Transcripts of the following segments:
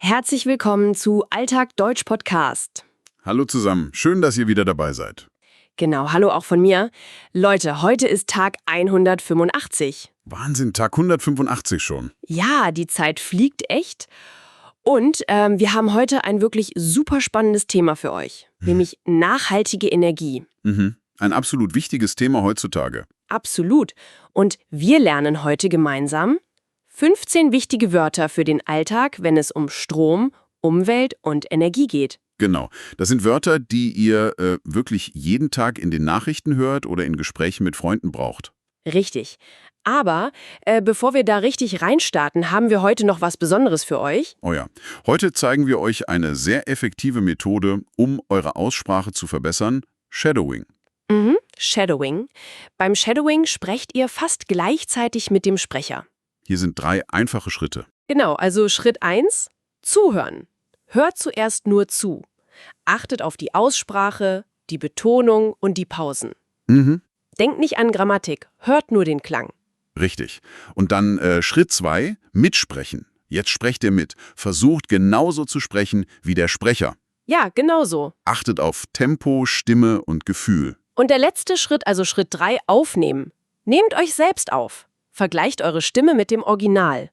Herzlich willkommen zu Alltag Deutsch Podcast. Hallo zusammen, schön, dass ihr wieder dabei seid. Genau, hallo auch von mir. Leute, heute ist Tag 185. Wahnsinn, Tag 185 schon. Ja, die Zeit fliegt echt. Und wir haben heute ein wirklich super spannendes Thema für euch, nämlich nachhaltige Energie. Ein absolut wichtiges Thema heutzutage. Absolut. Und wir lernen heute gemeinsam 15 wichtige Wörter für den Alltag, wenn es um Strom, Umwelt und Energie geht. Genau, das sind Wörter, die ihr wirklich jeden Tag in den Nachrichten hört oder in Gesprächen mit Freunden braucht. Richtig. Aber bevor wir da richtig reinstarten, haben wir heute noch was Besonderes für euch. Oh ja, heute zeigen wir euch eine sehr effektive Methode, um eure Aussprache zu verbessern, Shadowing. Shadowing. Beim Shadowing sprecht ihr fast gleichzeitig mit dem Sprecher. Hier sind 3 einfache Schritte. Genau, also Schritt 1, zuhören. Hört zuerst nur zu. Achtet auf die Aussprache, die Betonung und die Pausen. Denkt nicht an Grammatik, hört nur den Klang. Richtig. Und dann Schritt 2, mitsprechen. Jetzt sprecht ihr mit. Versucht genauso zu sprechen wie der Sprecher. Ja, genau so. Achtet auf Tempo, Stimme und Gefühl. Und der letzte Schritt, also Schritt 3, aufnehmen. Nehmt euch selbst auf. Vergleicht eure Stimme mit dem Original.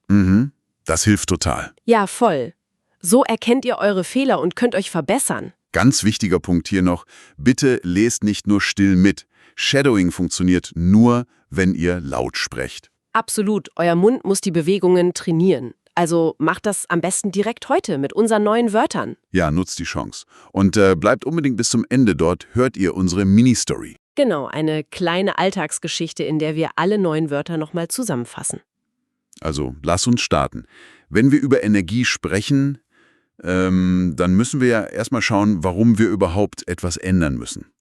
Das hilft total. Ja, voll. So erkennt ihr eure Fehler und könnt euch verbessern. Ganz wichtiger Punkt hier noch, bitte lest nicht nur still mit. Shadowing funktioniert nur, wenn ihr laut sprecht. Absolut, euer Mund muss die Bewegungen trainieren. Also macht das am besten direkt heute mit unseren neuen Wörtern. Ja, nutzt die Chance. Und bleibt unbedingt bis zum Ende, dort hört ihr unsere Mini-Story. Genau, eine kleine Alltagsgeschichte, in der wir alle neuen Wörter nochmal zusammenfassen. Also, lass uns starten. Wenn wir über Energie sprechen, dann müssen wir ja erstmal schauen, warum wir überhaupt etwas ändern müssen.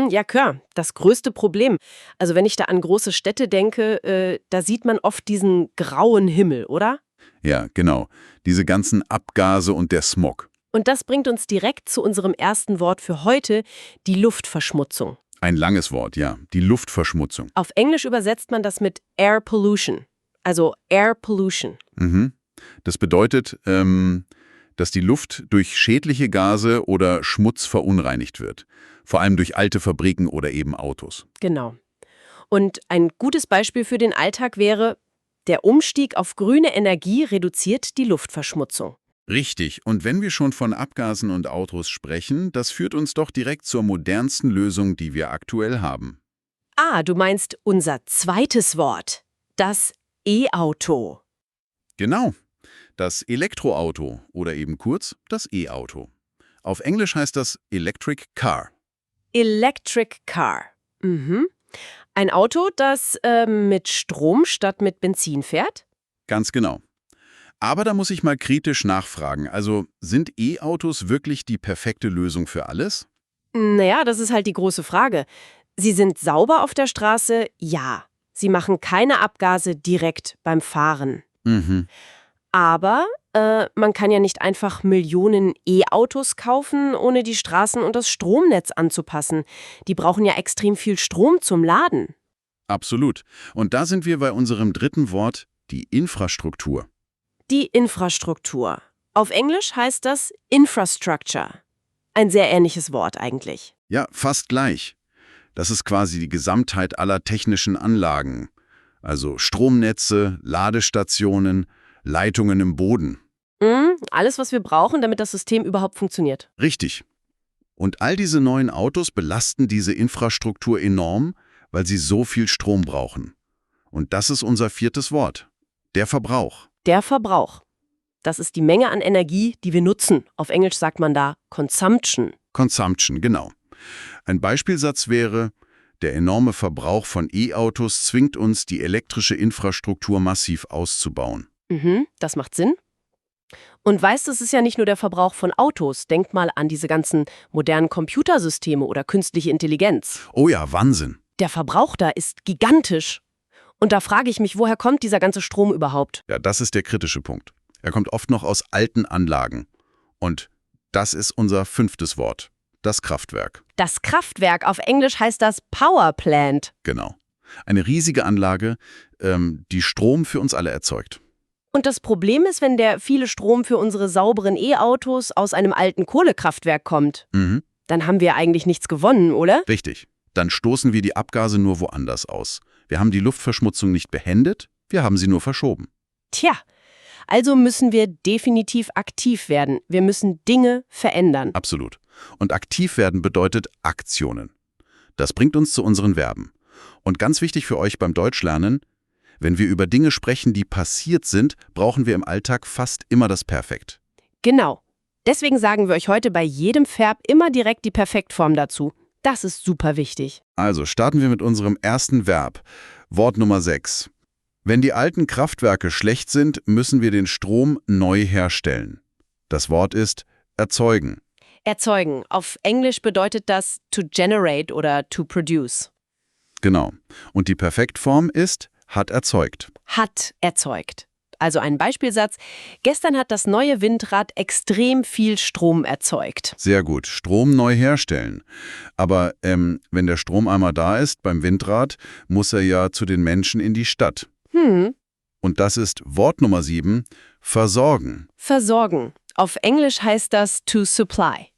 Ja klar, das größte Problem. Also wenn ich da an große Städte denke, da sieht man oft diesen grauen Himmel, oder? Ja, genau. Diese ganzen Abgase und der Smog. Und das bringt uns direkt zu unserem ersten Wort für heute, die Luftverschmutzung. Ein langes Wort, ja. Die Luftverschmutzung. Auf Englisch übersetzt man das mit Air Pollution. Also Air Pollution. Das bedeutet, dass die Luft durch schädliche Gase oder Schmutz verunreinigt wird. Vor allem durch alte Fabriken oder eben Autos. Genau. Und ein gutes Beispiel für den Alltag wäre, der Umstieg auf grüne Energie reduziert die Luftverschmutzung. Richtig. Und wenn wir schon von Abgasen und Autos sprechen, das führt uns doch direkt zur modernsten Lösung, die wir aktuell haben. Ah, du meinst unser zweites Wort, das E-Auto. Genau. Das Elektroauto oder eben kurz das E-Auto. Auf Englisch heißt das Electric Car. Electric Car. Ein Auto, das mit Strom statt mit Benzin fährt? Ganz genau. Aber da muss ich mal kritisch nachfragen. Also, sind E-Autos wirklich die perfekte Lösung für alles? Naja, das ist halt die große Frage. Sie sind sauber auf der Straße? Ja. Sie machen keine Abgase direkt beim Fahren. Aber man kann ja nicht einfach Millionen E-Autos kaufen, ohne die Straßen und das Stromnetz anzupassen. Die brauchen ja extrem viel Strom zum Laden. Absolut. Und da sind wir bei unserem dritten Wort, die Infrastruktur. Die Infrastruktur. Auf Englisch heißt das Infrastructure. Ein sehr ähnliches Wort eigentlich. Ja, fast gleich. Das ist quasi die Gesamtheit aller technischen Anlagen. Also Stromnetze, Ladestationen, Leitungen im Boden. Alles, was wir brauchen, damit das System überhaupt funktioniert. Richtig. Und all diese neuen Autos belasten diese Infrastruktur enorm, weil sie so viel Strom brauchen. Und das ist unser viertes Wort. Der Verbrauch. Der Verbrauch. Das ist die Menge an Energie, die wir nutzen. Auf Englisch sagt man da Consumption. Consumption, genau. Ein Beispielsatz wäre, der enorme Verbrauch von E-Autos zwingt uns, die elektrische Infrastruktur massiv auszubauen. Das macht Sinn. Und weißt du, es ist ja nicht nur der Verbrauch von Autos. Denk mal an diese ganzen modernen Computersysteme oder künstliche Intelligenz. Oh ja, Wahnsinn. Der Verbrauch da ist gigantisch. Und da frage ich mich, woher kommt dieser ganze Strom überhaupt? Ja, das ist der kritische Punkt. Er kommt oft noch aus alten Anlagen. Und das ist unser fünftes Wort, das Kraftwerk. Das Kraftwerk, auf Englisch heißt das Power Plant. Genau. Eine riesige Anlage, die Strom für uns alle erzeugt. Und das Problem ist, wenn der viele Strom für unsere sauberen E-Autos aus einem alten Kohlekraftwerk kommt, dann haben wir eigentlich nichts gewonnen, oder? Richtig. Dann stoßen wir die Abgase nur woanders aus. Wir haben die Luftverschmutzung nicht beendet, wir haben sie nur verschoben. Tja, also müssen wir definitiv aktiv werden. Wir müssen Dinge verändern. Absolut. Und aktiv werden bedeutet Aktionen. Das bringt uns zu unseren Verben. Und ganz wichtig für euch beim Deutschlernen: Wenn wir über Dinge sprechen, die passiert sind, brauchen wir im Alltag fast immer das Perfekt. Genau. Deswegen sagen wir euch heute bei jedem Verb immer direkt die Perfektform dazu. Das ist super wichtig. Also starten wir mit unserem ersten Verb. Wort Nummer 6. Wenn die alten Kraftwerke schlecht sind, müssen wir den Strom neu herstellen. Das Wort ist erzeugen. Erzeugen. Auf Englisch bedeutet das to generate oder to produce. Genau. Und die Perfektform ist hat erzeugt. Hat erzeugt. Also ein Beispielsatz. Gestern hat das neue Windrad extrem viel Strom erzeugt. Sehr gut. Strom neu herstellen. Aber wenn der Strom einmal da ist beim Windrad, muss er ja zu den Menschen in die Stadt. Und das ist Wort Nummer 7, versorgen. Versorgen. Auf Englisch heißt das to supply.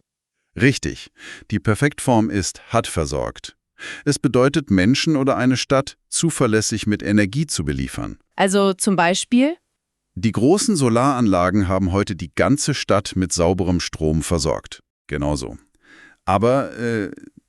Richtig. Die Perfektform ist hat versorgt. Es bedeutet, Menschen oder eine Stadt zuverlässig mit Energie zu beliefern. Also zum Beispiel? Die großen Solaranlagen haben heute die ganze Stadt mit sauberem Strom versorgt. Genauso. Aber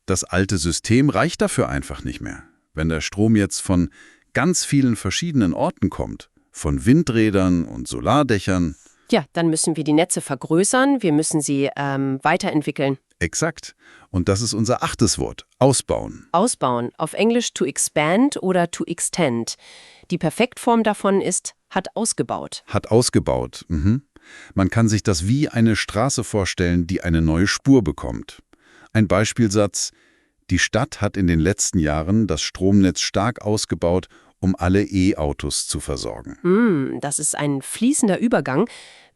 das alte System reicht dafür einfach nicht mehr. Wenn der Strom jetzt von ganz vielen verschiedenen Orten kommt, von Windrädern und Solardächern. Ja, dann müssen wir die Netze vergrößern, wir müssen sie weiterentwickeln. Exakt. Und das ist unser 8. Wort, ausbauen. Ausbauen. Auf Englisch to expand oder to extend. Die Perfektform davon ist hat ausgebaut. Hat ausgebaut. Man kann sich das wie eine Straße vorstellen, die eine neue Spur bekommt. Ein Beispielsatz: Die Stadt hat in den letzten Jahren das Stromnetz stark ausgebaut, um alle E-Autos zu versorgen. Das ist ein fließender Übergang.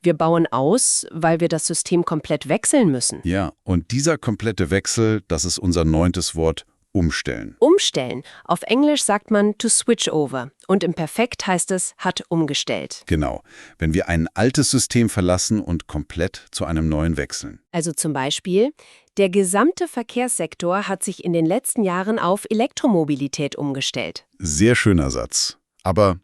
Wir bauen aus, weil wir das System komplett wechseln müssen. Ja, und dieser komplette Wechsel, das ist unser 9. Wort, umstellen. Umstellen. Auf Englisch sagt man to switch over. Und im Perfekt heißt es hat umgestellt. Genau, wenn wir ein altes System verlassen und komplett zu einem neuen wechseln. Also zum Beispiel, der gesamte Verkehrssektor hat sich in den letzten Jahren auf Elektromobilität umgestellt. Sehr schöner Satz. Aber,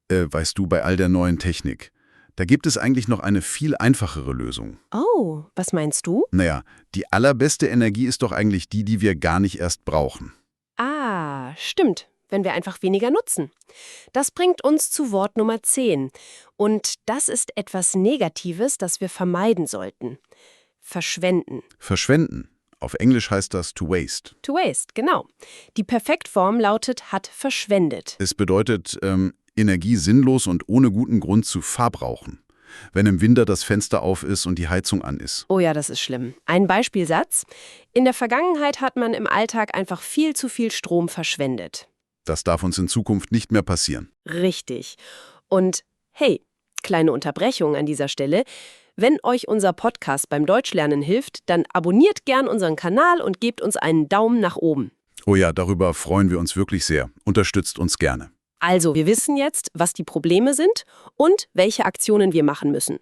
weißt du, bei all der neuen Technik, da gibt es eigentlich noch eine viel einfachere Lösung. Oh, was meinst du? Naja, die allerbeste Energie ist doch eigentlich die, die wir gar nicht erst brauchen. Ah, stimmt. Wenn wir einfach weniger nutzen. Das bringt uns zu Wort Nummer 10. Und das ist etwas Negatives, das wir vermeiden sollten. Verschwenden. Verschwenden. Auf Englisch heißt das to waste. To waste, genau. Die Perfektform lautet hat verschwendet. Es bedeutet, Energie sinnlos und ohne guten Grund zu verbrauchen. Wenn im Winter das Fenster auf ist und die Heizung an ist. Oh ja, das ist schlimm. Ein Beispielsatz. In der Vergangenheit hat man im Alltag einfach viel zu viel Strom verschwendet. Das darf uns in Zukunft nicht mehr passieren. Richtig. Und hey, kleine Unterbrechung an dieser Stelle. Wenn euch unser Podcast beim Deutschlernen hilft, dann abonniert gern unseren Kanal und gebt uns einen Daumen nach oben. Oh ja, darüber freuen wir uns wirklich sehr. Unterstützt uns gerne. Also, wir wissen jetzt, was die Probleme sind und welche Aktionen wir machen müssen.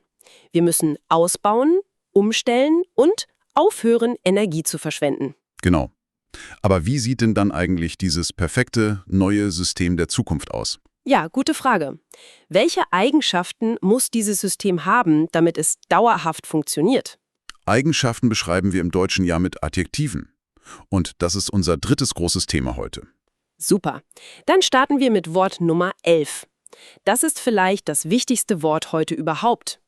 Wir müssen ausbauen, umstellen und aufhören, Energie zu verschwenden. Genau. Aber wie sieht denn dann eigentlich dieses perfekte neue System der Zukunft aus? Ja, gute Frage. Welche Eigenschaften muss dieses System haben, damit es dauerhaft funktioniert? Eigenschaften beschreiben wir im Deutschen ja mit Adjektiven. Und das ist unser 3. großes Thema heute. Super. Dann starten wir mit Wort Nummer 11. Das ist vielleicht das wichtigste Wort heute überhaupt.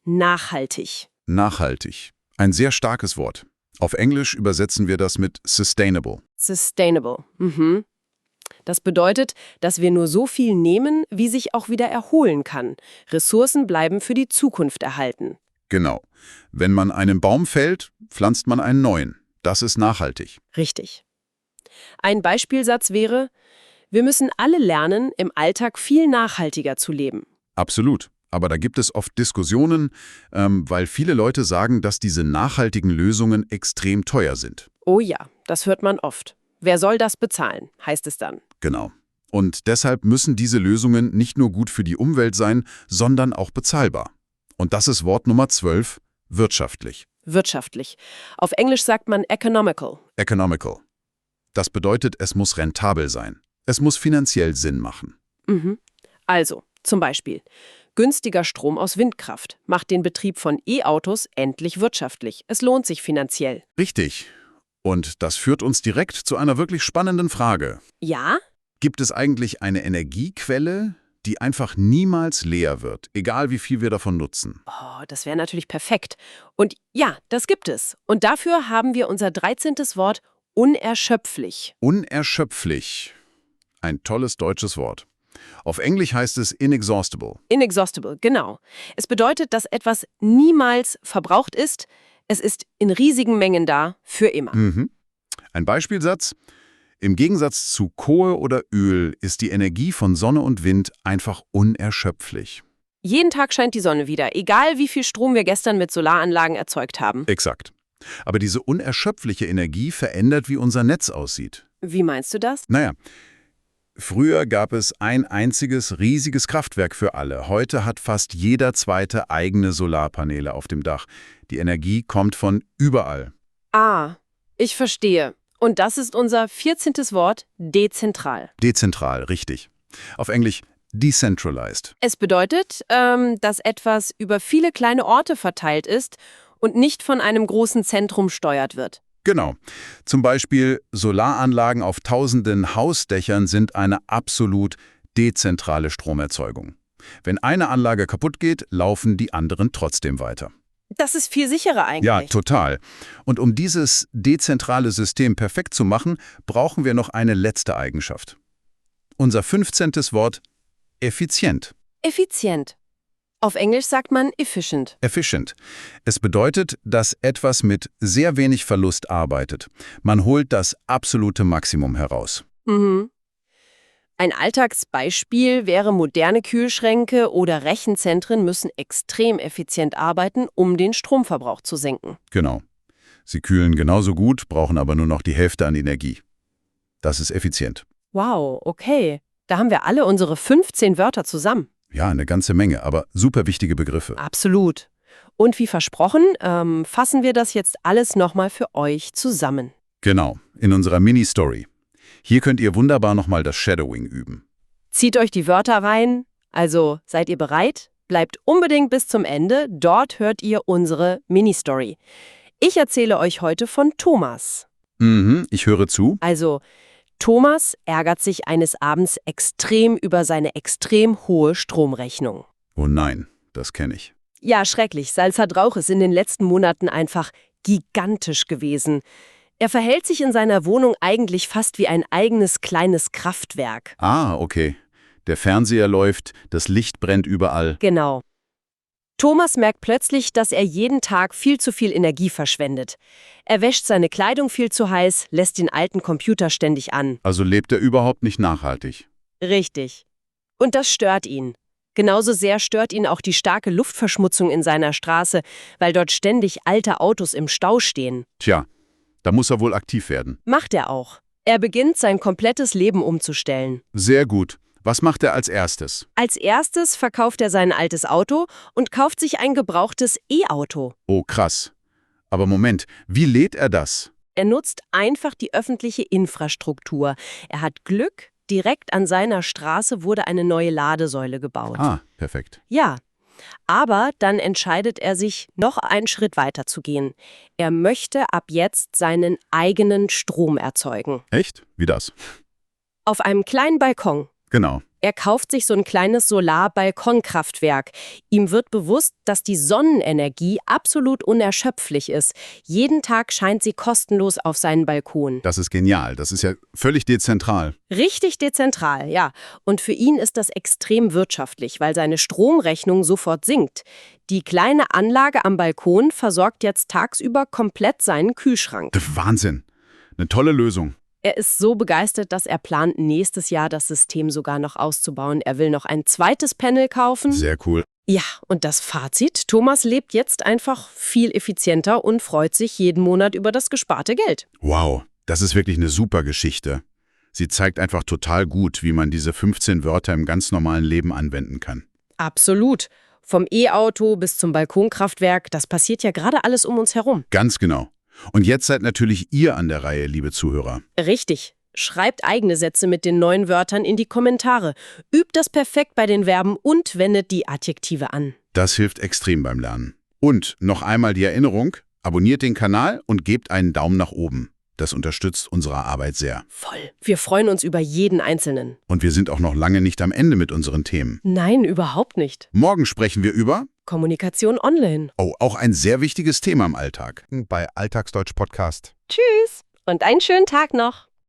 Nachhaltig. Nachhaltig. Ein sehr starkes Wort. Auf Englisch übersetzen wir das mit sustainable. Sustainable. Das bedeutet, dass wir nur so viel nehmen, wie sich auch wieder erholen kann. Ressourcen bleiben für die Zukunft erhalten. Genau. Wenn man einen Baum fällt, pflanzt man einen neuen. Das ist nachhaltig. Richtig. Ein Beispielsatz wäre: Wir müssen alle lernen, im Alltag viel nachhaltiger zu leben. Absolut. Aber da gibt es oft Diskussionen, weil viele Leute sagen, dass diese nachhaltigen Lösungen extrem teuer sind. Oh ja, das hört man oft. Wer soll das bezahlen, heißt es dann. Genau. Und deshalb müssen diese Lösungen nicht nur gut für die Umwelt sein, sondern auch bezahlbar. Und das ist Wort Nummer 12, wirtschaftlich. Wirtschaftlich. Auf Englisch sagt man economical. Economical. Das bedeutet, es muss rentabel sein. Es muss finanziell Sinn machen. Also, zum Beispiel, günstiger Strom aus Windkraft macht den Betrieb von E-Autos endlich wirtschaftlich. Es lohnt sich finanziell. Richtig. Und das führt uns direkt zu einer wirklich spannenden Frage. Ja? Gibt es eigentlich eine Energiequelle, die einfach niemals leer wird, egal wie viel wir davon nutzen? Oh, das wäre natürlich perfekt. Und ja, das gibt es. Und dafür haben wir unser 13. Wort unerschöpflich. Unerschöpflich. Ein tolles deutsches Wort. Auf Englisch heißt es inexhaustible. Inexhaustible, genau. Es bedeutet, dass etwas niemals verbraucht ist. Es ist in riesigen Mengen da, für immer. Ein Beispielsatz. Im Gegensatz zu Kohle oder Öl ist die Energie von Sonne und Wind einfach unerschöpflich. Jeden Tag scheint die Sonne wieder, egal wie viel Strom wir gestern mit Solaranlagen erzeugt haben. Exakt. Aber diese unerschöpfliche Energie verändert, wie unser Netz aussieht. Wie meinst du das? Naja, früher gab es ein einziges riesiges Kraftwerk für alle. Heute hat fast jeder zweite eigene Solarpaneele auf dem Dach. Die Energie kommt von überall. Ah, ich verstehe. Und das ist unser 14. Wort, dezentral. Dezentral, richtig. Auf Englisch decentralized. Es bedeutet, dass etwas über viele kleine Orte verteilt ist und nicht von einem großen Zentrum steuert wird. Genau. Zum Beispiel Solaranlagen auf tausenden Hausdächern sind eine absolut dezentrale Stromerzeugung. Wenn eine Anlage kaputt geht, laufen die anderen trotzdem weiter. Das ist viel sicherer eigentlich. Ja, total. Und um dieses dezentrale System perfekt zu machen, brauchen wir noch eine letzte Eigenschaft. Unser 15. Wort, effizient. Effizient. Auf Englisch sagt man efficient. Efficient. Es bedeutet, dass etwas mit sehr wenig Verlust arbeitet. Man holt das absolute Maximum heraus. Ein Alltagsbeispiel wäre, moderne Kühlschränke oder Rechenzentren müssen extrem effizient arbeiten, um den Stromverbrauch zu senken. Genau. Sie kühlen genauso gut, brauchen aber nur noch die Hälfte an Energie. Das ist effizient. Wow, okay. Da haben wir alle unsere 15 Wörter zusammen. Ja, eine ganze Menge, aber super wichtige Begriffe. Absolut. Und wie versprochen, fassen wir das jetzt alles nochmal für euch zusammen. Genau, in unserer Mini-Story. Hier könnt ihr wunderbar nochmal das Shadowing üben. Zieht euch die Wörter rein. Also, seid ihr bereit? Bleibt unbedingt bis zum Ende. Dort hört ihr unsere Mini-Story. Ich erzähle euch heute von Thomas. Ich höre zu. Also, Thomas ärgert sich eines Abends extrem über seine extrem hohe Stromrechnung. Oh nein, das kenne ich. Ja, schrecklich. Salzerdrauch ist in den letzten Monaten einfach gigantisch gewesen. Er verhält sich in seiner Wohnung eigentlich fast wie ein eigenes kleines Kraftwerk. Ah, okay. Der Fernseher läuft, das Licht brennt überall. Genau. Thomas merkt plötzlich, dass er jeden Tag viel zu viel Energie verschwendet. Er wäscht seine Kleidung viel zu heiß, lässt den alten Computer ständig an. Also lebt er überhaupt nicht nachhaltig. Richtig. Und das stört ihn. Genauso sehr stört ihn auch die starke Luftverschmutzung in seiner Straße, weil dort ständig alte Autos im Stau stehen. Tja, da muss er wohl aktiv werden. Macht er auch. Er beginnt, sein komplettes Leben umzustellen. Sehr gut. Was macht er als erstes? Als erstes verkauft er sein altes Auto und kauft sich ein gebrauchtes E-Auto. Oh, krass. Aber Moment, wie lädt er das? Er nutzt einfach die öffentliche Infrastruktur. Er hat Glück, direkt an seiner Straße wurde eine neue Ladesäule gebaut. Ah, perfekt. Ja, aber dann entscheidet er sich, noch einen Schritt weiter zu gehen. Er möchte ab jetzt seinen eigenen Strom erzeugen. Echt? Wie das? Auf einem kleinen Balkon. Genau. Er kauft sich so ein kleines Solar-Balkonkraftwerk. Ihm wird bewusst, dass die Sonnenenergie absolut unerschöpflich ist. Jeden Tag scheint sie kostenlos auf seinen Balkon. Das ist genial. Das ist ja völlig dezentral. Richtig dezentral, ja. Und für ihn ist das extrem wirtschaftlich, weil seine Stromrechnung sofort sinkt. Die kleine Anlage am Balkon versorgt jetzt tagsüber komplett seinen Kühlschrank. Wahnsinn. Eine tolle Lösung. Er ist so begeistert, dass er plant, nächstes Jahr das System sogar noch auszubauen. Er will noch ein zweites Panel kaufen. Sehr cool. Ja, und das Fazit? Thomas lebt jetzt einfach viel effizienter und freut sich jeden Monat über das gesparte Geld. Wow, das ist wirklich eine super Geschichte. Sie zeigt einfach total gut, wie man diese 15 Wörter im ganz normalen Leben anwenden kann. Absolut. Vom E-Auto bis zum Balkonkraftwerk, das passiert ja gerade alles um uns herum. Ganz genau. Und jetzt seid natürlich ihr an der Reihe, liebe Zuhörer. Richtig. Schreibt eigene Sätze mit den neuen Wörtern in die Kommentare. Übt das perfekt bei den Verben und wendet die Adjektive an. Das hilft extrem beim Lernen. Und noch einmal die Erinnerung, abonniert den Kanal und gebt einen Daumen nach oben. Das unterstützt unsere Arbeit sehr. Voll. Wir freuen uns über jeden Einzelnen. Und wir sind auch noch lange nicht am Ende mit unseren Themen. Nein, überhaupt nicht. Morgen sprechen wir über... Kommunikation online. Oh, auch ein sehr wichtiges Thema im Alltag. Bei Alltagsdeutsch Podcast. Tschüss und einen schönen Tag noch.